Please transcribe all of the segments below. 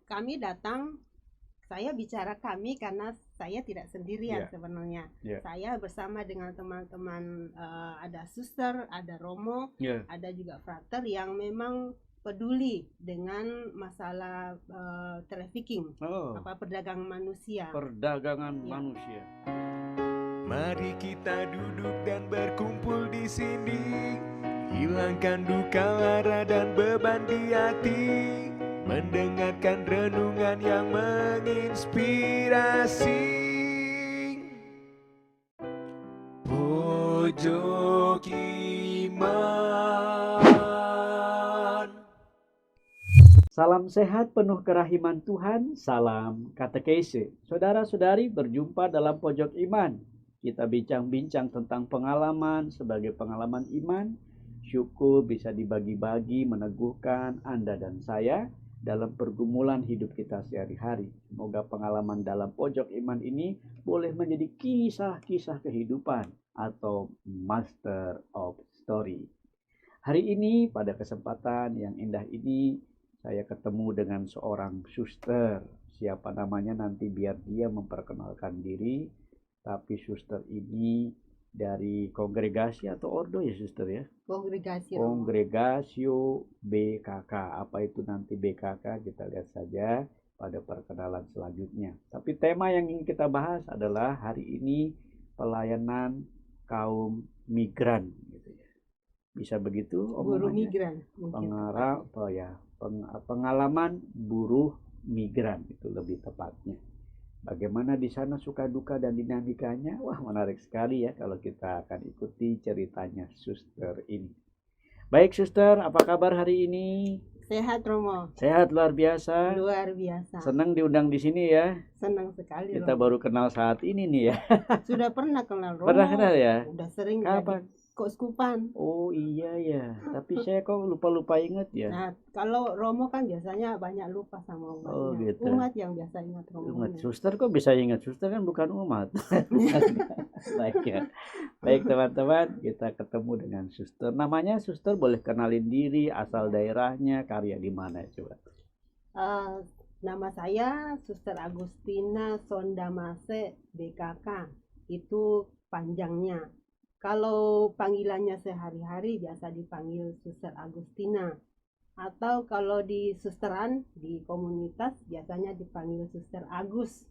kami datang, saya bicara kami karena saya tidak sendirian sebenarnya. Saya bersama dengan teman-teman, ada suster, ada romo, ada juga frater yang memang peduli dengan masalah trafficking, perdagangan manusia. Manusia. Mari kita duduk dan berkumpul di sini, hilangkan duka lara dan beban di hati, mendengarkan renungan yang menginspirasi. Pojok Iman. Salam sehat penuh kerahiman Tuhan, salam katekese. Saudara-saudari, berjumpa dalam Pojok Iman. Kita bincang-bincang tentang pengalaman sebagai pengalaman iman. Syukur bisa dibagi-bagi, meneguhkan Anda dan saya dalam pergumulan hidup kita sehari-hari. Semoga pengalaman dalam Pojok Iman ini boleh menjadi kisah-kisah kehidupan atau master of story. Hari ini pada kesempatan yang indah ini saya ketemu dengan seorang suster. Siapa namanya nanti biar dia memperkenalkan diri. Tapi suster ini dari kongregasi atau ordo ya suster ya? Kongregasio BKK. Apa itu nanti BKK? Kita lihat saja pada perkenalan selanjutnya. Tapi tema yang ingin kita bahas adalah hari ini pelayanan kaum migran. Gitu ya. Bisa begitu Buruh migran. Pengalaman buruh migran itu lebih tepatnya. Bagaimana di sana suka duka dan dinamikanya? Wah, menarik sekali ya kalau kita akan ikuti ceritanya suster ini. Baik suster, apa kabar hari ini? Sehat Romo. Sehat luar biasa. Luar biasa. Senang diundang di sini ya. Senang sekali. Kita Romo. baru kenal saat ini nih ya. Sudah pernah kenal Romo. Pernah kenal ya? Udah sering. Kapan? Keuskupan. Oh iya ya, tapi saya kok lupa inget ya. Nah, kalau Romo kan biasanya banyak lupa sama umatnya. Oh gitu. Umat yang biasa ingat Romo. Ingat suster kok bisa ingat? Suster kan bukan umat. Baik ya. Baik teman-teman, kita ketemu dengan suster. Namanya suster, boleh kenalin diri, asal daerahnya, karya di mana coba? Nama saya Suster Agustina Sondamase BKK. Itu panjangnya. Kalau panggilannya sehari-hari biasa dipanggil Suster Agustina. Atau kalau di susteran, di komunitas biasanya dipanggil Suster Agus.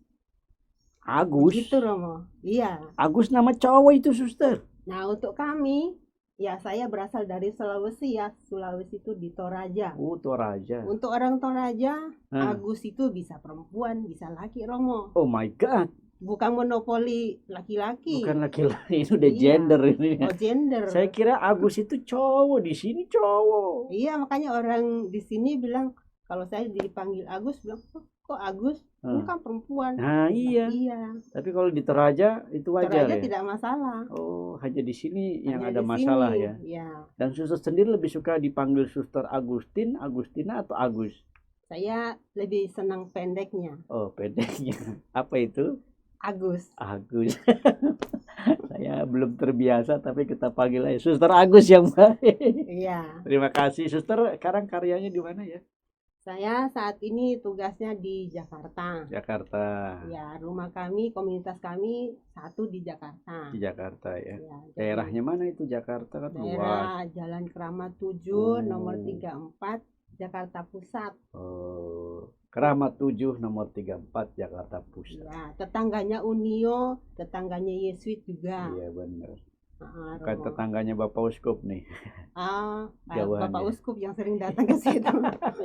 Agus? Gitu Romo. Iya. Agus nama cowok itu suster? Nah untuk kami, ya saya berasal dari Sulawesi ya. Sulawesi itu di Toraja. Oh Toraja. Untuk orang Toraja, Agus itu bisa perempuan, bisa laki Romo. Oh my God. Bukan monopoli laki-laki. Bukan laki-laki, itu udah gender ini. Oh gender. Saya kira Agus itu cowok, di sini cowok. Iya, makanya orang di sini bilang kalau saya dipanggil Agus, bilang kok Agus? Ini kan perempuan. Nah iya. Tapi kalau di Toraja itu wajar Toraja ya? tidak masalah. Oh, hanya di sini yang hanya ada masalah sini, ya? Ya. Dan suster sendiri lebih suka dipanggil Suster Agustin, Agustina atau Agus? Saya lebih senang pendeknya. Oh, pendeknya. Apa itu? Agus. Agus. Saya belum terbiasa, tapi kita panggil aja Suster Agus yang baik. Iya. Terima kasih suster. Sekarang karyanya di mana ya? Saya saat ini tugasnya di Jakarta. Jakarta. Ya, rumah kami, komunitas kami satu di Jakarta. Di Jakarta ya. Daerahnya mana itu Jakarta kan daerah luas. Jalan Keramat 7 nomor 34 Jakarta Pusat. Oh. Keramat 7 nomor 34 Jakarta Pusat. Ya, tetangganya Unio, tetangganya Yesuit juga. Iya benar. Bukan tetangganya Bapak Uskup nih. Bapak Uskup yang sering datang ke situ.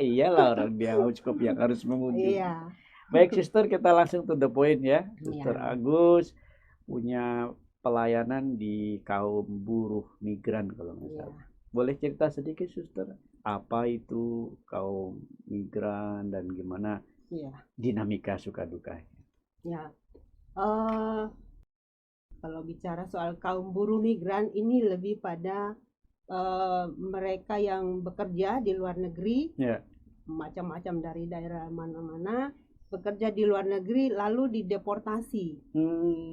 Iyalah, orang dia Uskup yang harus mengunjungi. Iya. Baik suster, kita langsung to the point ya. Suster Agus punya pelayanan di kaum buruh migran kalau nggak salah. Boleh cerita sedikit suster? Apa itu kaum migran dan gimana dinamika suka duka? Ya, kalau bicara soal kaum buruh migran ini lebih pada mereka yang bekerja di luar negeri, macam-macam dari daerah mana-mana bekerja di luar negeri lalu dideportasi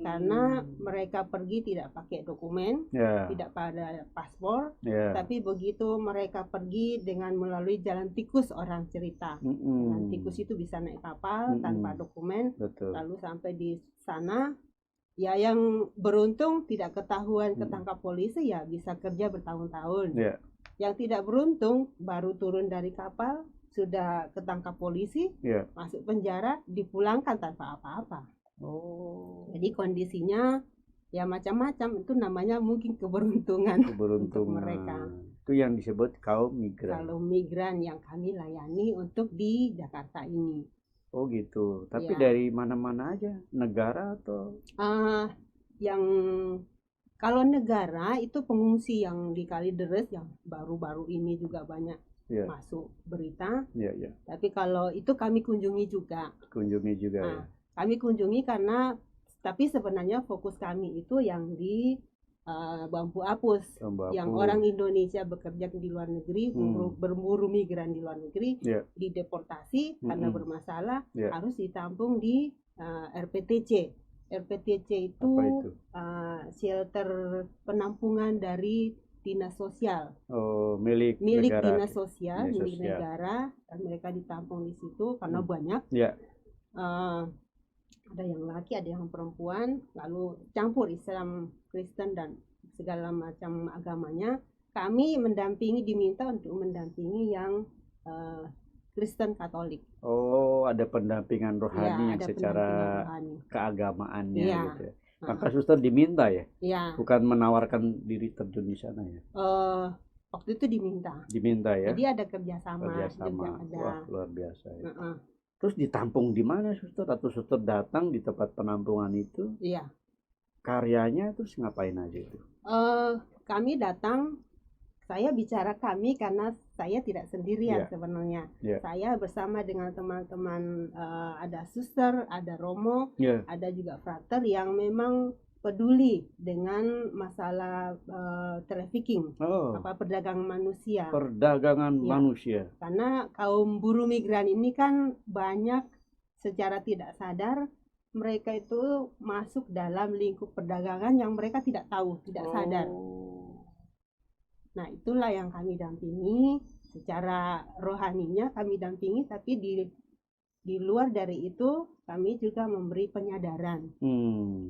karena mereka pergi tidak pakai dokumen, tidak pada paspor, tapi begitu mereka pergi dengan melalui jalan tikus, orang cerita. Jalan tikus itu bisa naik kapal tanpa dokumen. Lalu sampai di sana, ya yang beruntung tidak ketahuan ketangkap polisi ya bisa kerja bertahun-tahun. Yang tidak beruntung baru turun dari kapal sudah ketangkap polisi, masuk penjara, dipulangkan tanpa apa-apa. Jadi kondisinya ya macam-macam, itu namanya mungkin keberuntungan untuk mereka. Itu yang disebut kaum migran. Kaum migran yang kami layani untuk di Jakarta ini. Oh gitu. Tapi dari mana-mana aja, negara atau? Yang kalau negara itu pengungsi yang di Kalideres yang baru-baru ini juga banyak masuk berita. Tapi kalau itu kami kunjungi juga. Kami kunjungi karena, tapi sebenarnya fokus kami itu yang di Bambu Apus, yang orang Indonesia bekerja di luar negeri, berburu migran di luar negeri, dideportasi karena bermasalah, harus ditampung di RPTC. RPTC itu shelter penampungan dari dinas sosial, milik dinas sosial, milik negara, dan mereka ditampung di situ karena banyak. Ada yang laki, ada yang perempuan, lalu campur Islam, Kristen dan segala macam agamanya. Kami diminta untuk mendampingi yang Kristen Katolik. Ada pendampingan rohani yang secara keagamaannya gitu ya. Maka suster diminta ya? Bukan menawarkan diri terjun di sana ya? Waktu itu diminta ya? Jadi ada kerjasama. Wah, luar biasa ya. Terus ditampung di mana suster? Atau suster datang di tempat penampungan itu? Karyanya terus ngapain aja itu? Kami datang, saya bicara kami karena saya tidak sendirian sebenarnya. Saya bersama dengan teman-teman, ada suster, ada romo, ada juga frater yang memang peduli dengan masalah trafficking, perdagangan manusia. Manusia. Karena kaum buruh migran ini kan banyak secara tidak sadar mereka itu masuk dalam lingkup perdagangan yang mereka tidak tahu, tidak sadar. Nah, itulah yang kami dampingi, secara rohaninya kami dampingi, tapi di luar dari itu kami juga memberi penyadaran.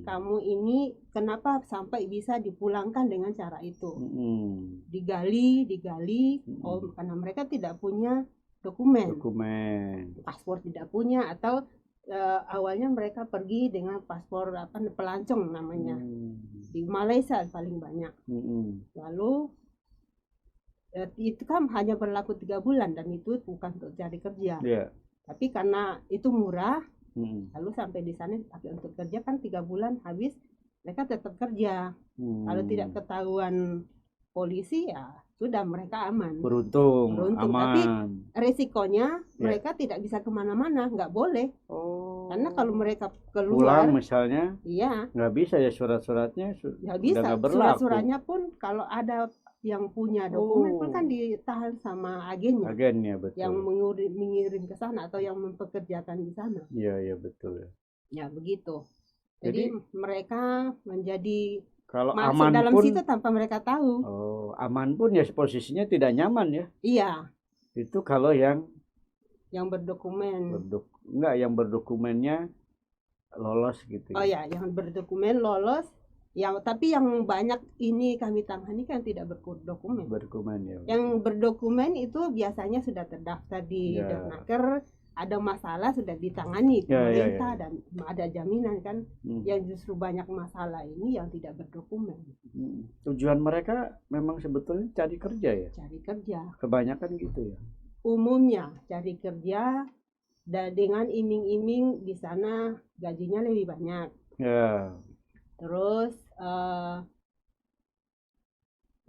Kamu ini kenapa sampai bisa dipulangkan dengan cara itu? Digali, karena mereka tidak punya dokumen. Paspor tidak punya, atau awalnya mereka pergi dengan paspor pelancong namanya. Di Malaysia paling banyak. Lalu itu kan hanya berlaku 3 bulan dan itu bukan untuk cari kerja. Tapi karena itu murah, lalu sampai di sana dipakai untuk kerja, kan 3 bulan habis, mereka tetap kerja. Kalau tidak ketahuan polisi ya sudah, mereka aman. Beruntung. Aman. Tapi resikonya mereka tidak bisa kemana-mana, nggak boleh. Karena kalau mereka keluar, pulang misalnya, nggak bisa ya, surat-suratnya nggak bisa. Surat-suratnya pun kalau ada yang punya dokumen pun kan ditahan sama agennya, betul. Yang mengirim ke sana atau yang mempekerjakan di sana. Iya betul. Ya begitu. Jadi mereka menjadi kalau masuk aman dalam pun, situ tanpa mereka tahu. Aman pun ya posisinya tidak nyaman ya. Iya. Itu kalau yang berdokumen. Yang berdokumennya lolos gitu. Yang berdokumen lolos. Tapi yang banyak ini kami tangani kan tidak berdokumen. Yang berdokumen itu biasanya sudah terdaftar di Depnaker, ada masalah sudah ditangani pemerintah dan ada jaminan kan. Yang justru banyak masalah ini yang tidak berdokumen. Tujuan mereka memang sebetulnya cari kerja ya? Cari kerja. Kebanyakan gitu ya? Umumnya cari kerja, dan dengan iming-iming di sana gajinya lebih banyak. Terus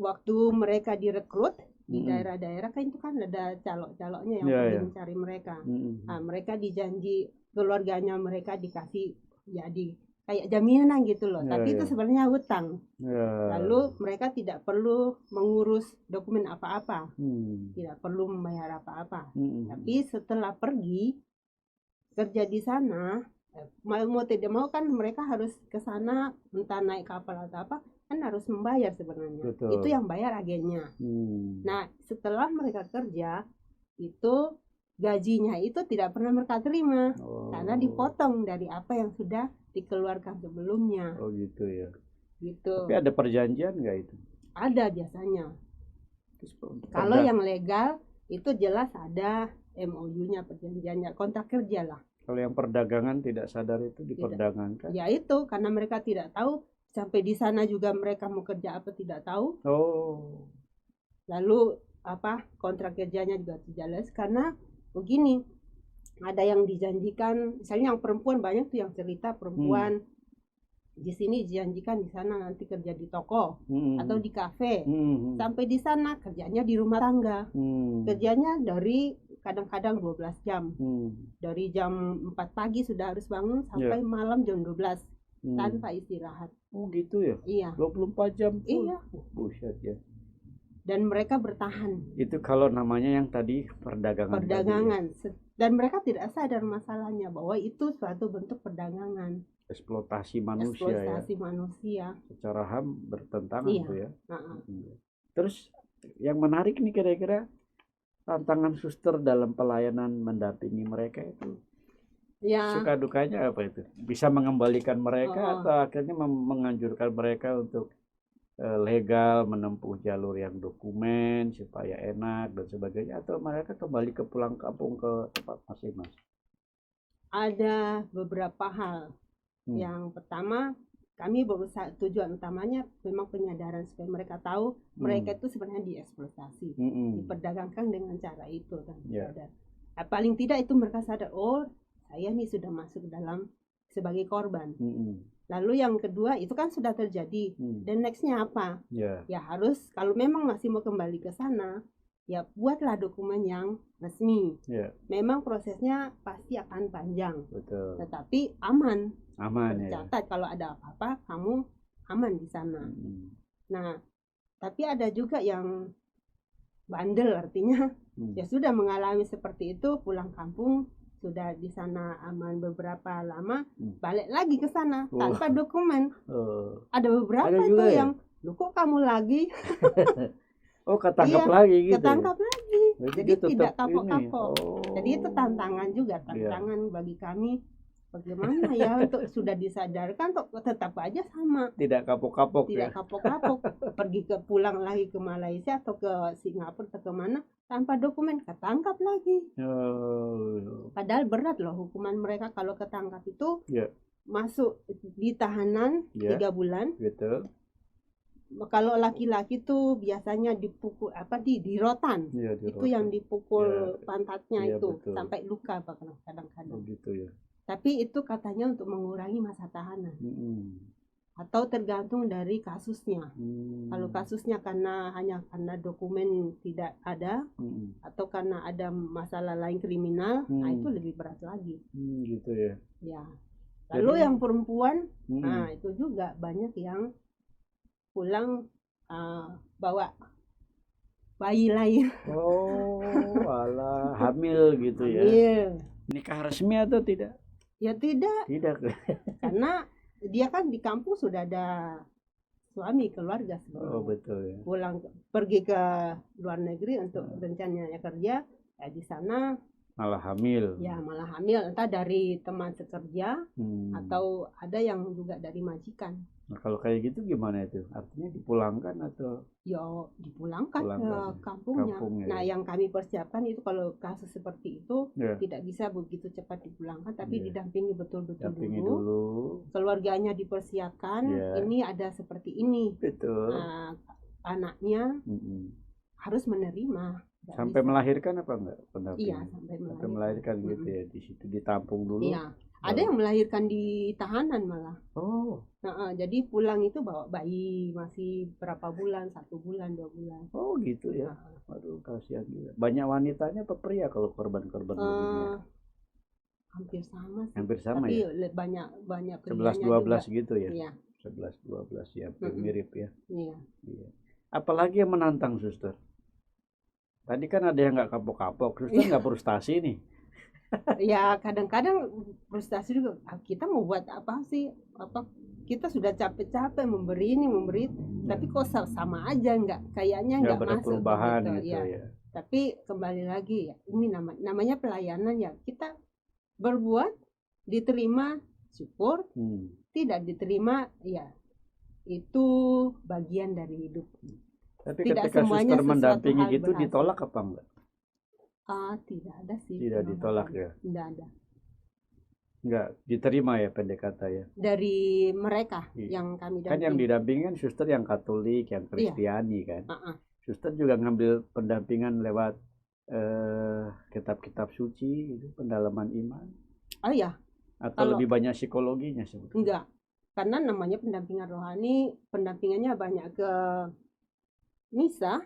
waktu mereka direkrut di daerah-daerah kan itu kan ada calok-caloknya yang pergi mencari mereka. Mereka dijanji keluarganya mereka dikasih kayak jaminan gitu loh. Tapi itu sebenarnya hutang. Lalu mereka tidak perlu mengurus dokumen apa-apa, tidak perlu membayar apa-apa. Tapi setelah pergi kerja di sana, mau tidak mau kan mereka harus ke sana, entah naik kapal atau apa, kan harus membayar sebenarnya. Betul. Itu yang bayar agennya. Nah, setelah mereka kerja itu gajinya itu tidak pernah mereka terima, karena dipotong dari apa yang sudah dikeluarkan sebelumnya. Oh gitu ya. Gitu. Tapi ada perjanjian nggak itu? Ada biasanya. Kalau yang legal itu jelas ada MOU-nya, perjanjiannya, kontrak kerja lah. Kalau yang perdagangan tidak sadar itu diperdagangkan. Ya itu karena mereka tidak tahu, sampai di sana juga mereka mau kerja apa tidak tahu. Lalu kontrak kerjanya juga tidak jelas, karena begini, ada yang dijanjikan, misalnya yang perempuan banyak tuh yang cerita perempuan di sini dijanjikan di sana nanti kerja di toko atau di kafe, sampai di sana kerjanya di rumah tangga, kerjanya dari kadang-kadang 12 jam, dari jam 4 pagi sudah harus bangun sampai malam jam 12 tanpa istirahat. Oh gitu ya? Iya. 24 jam? Iya. Buset ya. Dan mereka bertahan. Itu kalau namanya yang tadi perdagangan. Ya. Dan mereka tidak sadar masalahnya bahwa itu suatu bentuk perdagangan. Eksploitasi manusia. Manusia. Secara HAM bertentangan tuh ya. Terus yang menarik nih kira-kira tantangan suster dalam pelayanan mendampingi mereka itu. Ya. Suka dukanya apa itu? Bisa mengembalikan mereka atau akhirnya menganjurkan mereka untuk legal, menempuh jalur yang dokumen supaya enak dan sebagainya, atau mereka kembali ke pulang kampung ke tempat masing-masing? Ada beberapa hal. Yang pertama, kami berusaha, tujuan utamanya memang penyadaran supaya mereka tahu mereka itu sebenarnya dieksploitasi, diperdagangkan dengan cara itu kan. Nah, paling tidak itu mereka sadar, oh saya nih sudah masuk dalam sebagai korban. Lalu yang kedua itu kan sudah terjadi, dan nextnya apa? Ya harus, kalau memang masih mau kembali ke sana, ya buatlah dokumen yang resmi. Memang prosesnya pasti akan panjang. Betul. Tetapi aman. Ya. Tercatat kalau ada apa-apa kamu aman di sana. Nah, tapi ada juga yang bandel, artinya ya sudah mengalami seperti itu, pulang kampung sudah di sana aman beberapa lama, balik lagi ke sana tanpa dokumen. Ada beberapa itu yang, lu kok kamu lagi? Ketangkap lagi gitu. Ketangkap lagi. Jadi tidak kapok-kapok. Jadi itu tantangan juga, tantangan bagi kami. Bagaimana ya untuk sudah disadarkan tetap aja sama. Tidak kapok-kapok. Tidak kapok-kapok. Pergi pulang lagi ke Malaysia atau ke Singapura atau kemana tanpa dokumen, ketangkap lagi. Padahal berat loh hukuman mereka kalau ketangkap itu. Masuk di tahanan 3 bulan. Betul. Kalau laki-laki tuh biasanya dipukul di rotan. Itu yang dipukul pantatnya itu betul. Sampai luka bahkan kadang-kadang. Gitu ya. Tapi itu katanya untuk mengurangi masa tahanan. Atau tergantung dari kasusnya. Kalau kasusnya hanya karena dokumen tidak ada, atau karena ada masalah lain kriminal, nah itu lebih berat lagi. Gitu ya. Ya. Lalu yang perempuan, nah itu juga banyak yang pulang bawa bayi lahir. Alah, hamil gitu ya. Hamil. Nikah resmi atau tidak? Ya tidak. Tidak. Karena dia kan di kampung sudah ada suami, keluarga sebelumnya. Betul ya. Pulang pergi ke luar negeri untuk rencananya kerja, di sana malah hamil. Ya, malah hamil, entah dari teman sekerja atau ada yang juga dari majikan. Nah, kalau kayak gitu gimana itu? Artinya dipulangkan atau? Ya, dipulangkan ke kampungnya. Nah, yang kami persiapkan itu kalau kasus seperti itu tidak bisa begitu cepat dipulangkan, tapi didampingi betul-betul dulu. Keluarganya dipersiapkan, ini ada seperti ini. Betul. Nah, anaknya harus menerima. Sampai melahirkan apa enggak? Iya, sampai melahirkan gitu ya. Di situ ditampung dulu. Iya. Ada yang melahirkan di tahanan malah. Jadi pulang itu bawa bayi masih berapa bulan, 1 bulan, 2 bulan. Gitu ya. Waduh, kasihan juga. Banyak wanitanya apa pria kalau korban-korban begini? Hampir sama sih. Hampir sama. Tapi ya. banyak 11-12 gitu ya. Iya. 11-12 ya, mirip ya. Iya. Apalagi yang menantang, suster? Tadi kan ada yang nggak kapok-kapok, suster nggak frustasi nih. Ya kadang-kadang frustasi juga. Kita mau buat apa sih? Kita sudah capek-capek memberi ini, memberi, tapi kok sama aja, kayaknya nggak masuk perubahan gitu, ya. Tapi kembali lagi ya, ini namanya pelayanan ya. Kita berbuat, diterima, syukur, tidak diterima, ya itu bagian dari hidup. Tapi tidak ketika suster mendampingi gitu ditolak apa enggak? Tidak ada sih. Tidak ditolak ya? Tidak ada. Enggak diterima ya pendekata ya? Dari mereka yang kami dampingi. Kan yang didampingin suster yang Katolik, yang Kristiani kan? Suster juga ngambil pendampingan lewat kitab-kitab suci, itu pendalaman iman. Oh ya. Atau lebih banyak psikologinya sebetulnya? Enggak. Karena namanya pendampingan rohani, pendampingannya banyak ke misa.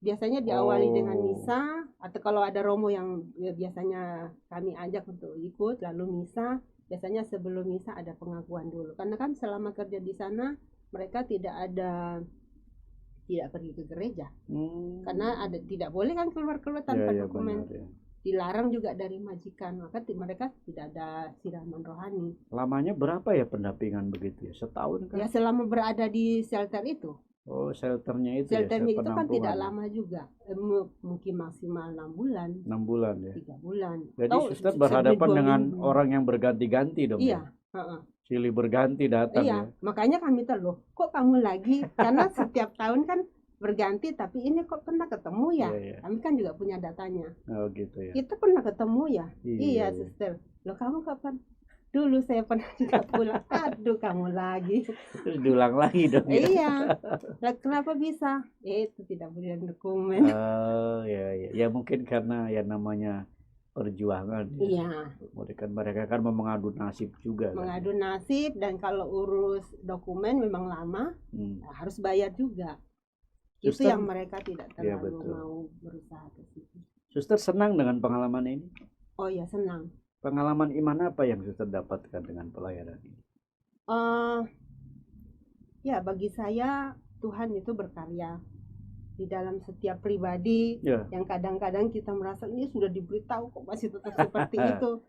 Biasanya diawali dengan misa, atau kalau ada romo yang biasanya kami ajak untuk ikut, lalu misa. Biasanya sebelum misa ada pengakuan dulu. Karena kan selama kerja di sana mereka tidak pergi ke gereja. Karena tidak boleh kan keluar tanpa dokumen. Benar, ya. Dilarang juga dari majikan, maka mereka tidak ada siraman rohani. Lamanya berapa ya pendampingan begitu ya? Setahun kan? Ya selama berada di shelter itu. Oh, shelternya itu itu kan tidak lama juga, mungkin maksimal 6 bulan. 6 bulan ya. 3 bulan. Jadi suster berhadapan dengan orang yang berganti-ganti dong. Iya. Ya? Silih berganti datang. Iya. Ya. Makanya kami loh, kok kamu lagi? Karena setiap tahun kan berganti, tapi ini kok pernah ketemu ya? Iya. Kami kan juga punya datanya. Oh gitu ya. Kita pernah ketemu ya? Iya suster. Loh kamu kapan? Dulu saya pernah juga pulang. Aduh kamu lagi. Terus diulang lagi dong ya? Iya. Kenapa bisa? Itu tidak punya dokumen. Oh ya. Ya mungkin karena ya namanya perjuangan. Iya. Mereka kan mau mengadu nasib juga. Mengadu nasib, dan kalau urus dokumen memang lama, harus bayar juga. Itu yang mereka tidak terlalu mau berusaha ke situ. Suster senang dengan pengalaman ini? Oh ya, senang. Pengalaman iman apa yang suster dapatkan dengan pelayanan ini? Ya bagi saya Tuhan itu berkarya di dalam setiap pribadi yang kadang-kadang kita merasa ini sudah diberitahu kok masih tetap seperti itu.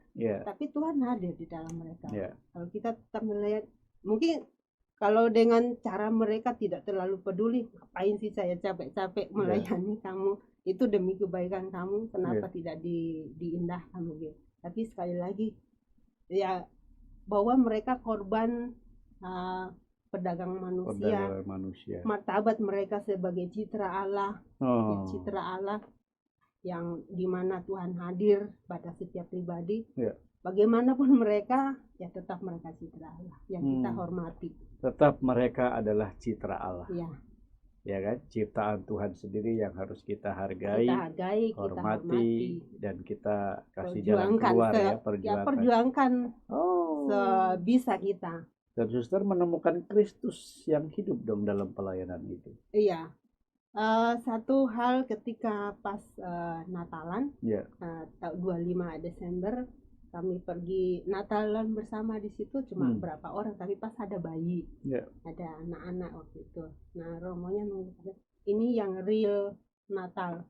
Tapi Tuhan hadir di dalam mereka. Kalau kita tetap melihat, mungkin kalau dengan cara mereka tidak terlalu peduli, ngapain sih saya capek-capek melayani kamu, itu demi kebaikan kamu, kenapa tidak diindahkan begitu. Tapi sekali lagi ya, bahwa mereka korban pedagang manusia, martabat mereka sebagai citra Allah, citra Allah yang dimana Tuhan hadir pada setiap pribadi. Bagaimanapun mereka, ya tetap mereka citra Allah yang kita hormati. Tetap mereka adalah citra Allah. Ya kan, ciptaan Tuhan sendiri yang harus kita hargai, hormati, dan kita kasih jalan keluar perjuangkan sebisa kita. Dan suster menemukan Kristus yang hidup dong dalam pelayanan itu. Iya. Satu hal ketika pas Natalan, 25 Desember kami pergi Natalan bersama di situ, cuma berapa orang, tapi pas ada bayi, ada anak-anak waktu itu. Nah romonya mengatakan ini yang real Natal,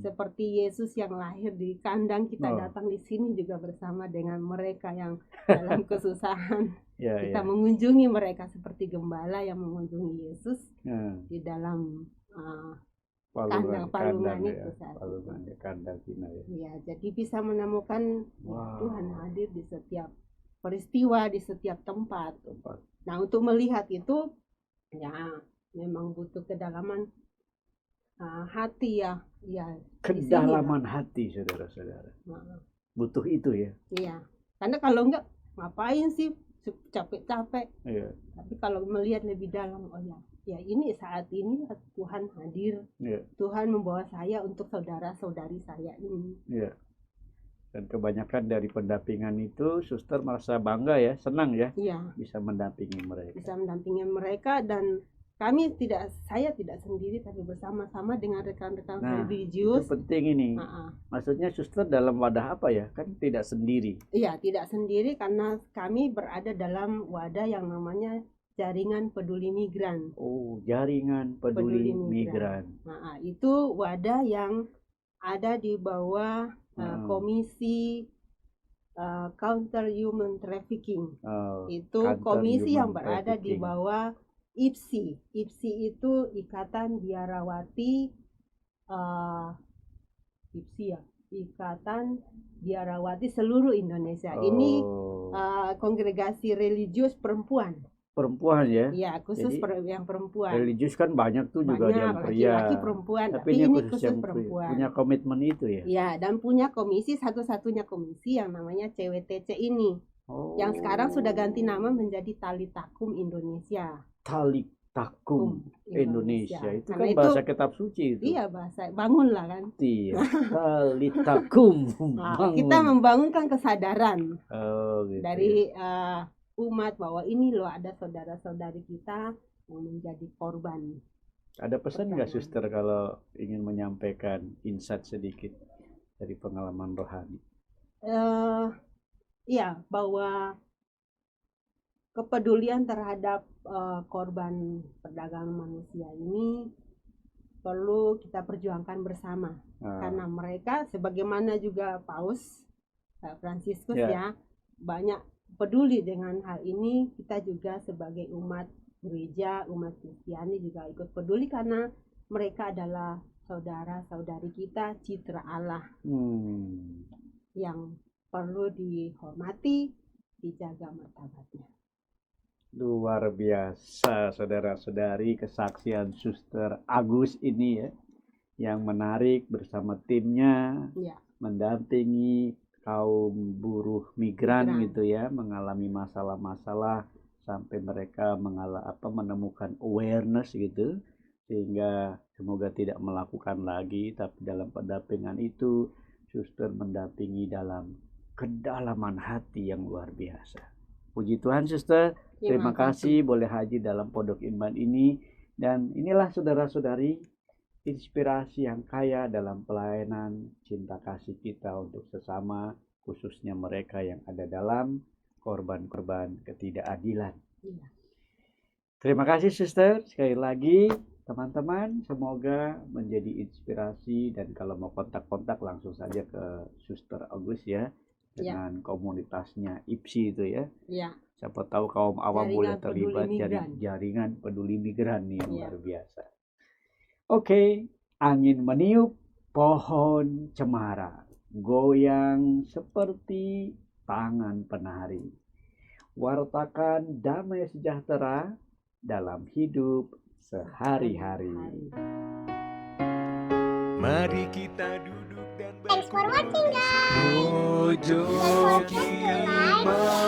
seperti Yesus yang lahir di kandang, kita datang di sini juga bersama dengan mereka yang dalam kesusahan. Kita mengunjungi mereka seperti gembala yang mengunjungi Yesus di dalam kandang itu kandang Cina ya. Jadi bisa menemukan Tuhan hadir di setiap peristiwa, di setiap tempat. Nah untuk melihat itu ya memang butuh kedalaman hati ya. Kedalaman hati saudara-saudara. Butuh itu ya. Iya. Karena kalau enggak ngapain sih capek-capek. Tapi kalau melihat lebih dalam, ya ini saat ini Tuhan hadir, Tuhan membawa saya untuk saudara-saudari saya ini. Dan kebanyakan dari pendampingan itu suster merasa bangga ya, senang ya, bisa mendampingi mereka. Bisa mendampingi mereka, dan saya tidak sendiri, tapi bersama-sama dengan rekan-rekan religius. Itu penting ini. Maksudnya suster dalam wadah apa ya? Kan tidak sendiri. Iya, tidak sendiri karena kami berada dalam wadah yang namanya Jaringan Peduli Migran. Oh, Jaringan Peduli Migran. Nah, itu wadah yang ada di bawah Komisi Counter Human Trafficking. Itu komisi yang berada di bawah IPSI. IPSI itu Ikatan Biarawati IPSI ya, Ikatan Biarawati seluruh Indonesia. Ini kongregasi religius perempuan ya? Iya, khusus yang perempuan. Religius kan banyak tuh juga yang pria. Laki-laki perempuan, tapi ini khusus perempuan. Punya komitmen itu ya? Iya, dan punya komisi, satu-satunya komisi yang namanya CWTC ini. Yang sekarang sudah ganti nama menjadi Tali Takum Indonesia. Tali Takum Indonesia. Itu kan bahasa kitab suci itu. Iya, bahasa bangunlah kan. Iya, Tali Takum. Kita membangunkan kesadaran gitu dari umat bahwa ini loh ada saudara-saudari kita yang menjadi korban. Ada pesan nggak suster kalau ingin menyampaikan insight sedikit dari pengalaman rohani? Iya, bahwa kepedulian terhadap korban perdagangan manusia ini perlu kita perjuangkan bersama. Karena mereka sebagaimana juga Paus Fransiskus ya banyak peduli dengan hal ini. Kita juga sebagai umat gereja, umat Kristiani juga ikut peduli karena mereka adalah saudara-saudari kita, citra Allah yang perlu dihormati, dijaga martabatnya. Luar biasa saudara-saudari, kesaksian Suster Agus ini ya, yang menarik bersama timnya mendampingi kaum buruh migran gitu ya, mengalami masalah-masalah sampai mereka menemukan awareness gitu, sehingga semoga tidak melakukan lagi. Tapi dalam pendampingan itu suster mendampingi dalam kedalaman hati yang luar biasa. Puji Tuhan suster, terima kasih boleh haji dalam Pondok Iman ini. Dan inilah saudara-saudari, inspirasi yang kaya dalam pelayanan cinta kasih kita untuk sesama, khususnya mereka yang ada dalam korban-korban ketidakadilan. Terima kasih suster, sekali lagi teman-teman, semoga menjadi inspirasi. Dan kalau mau kontak-kontak langsung saja ke Suster Agus ya, dengan komunitasnya IPSI itu ya. Siapa tahu kaum awam boleh terlibat jaringan peduli migran nih, luar biasa. Oke, angin meniup, pohon cemara, goyang seperti tangan penari. Wartakan damai sejahtera dalam hidup sehari-hari. Mari kita duduk dan Thanks for watching guys. Pojok Iman.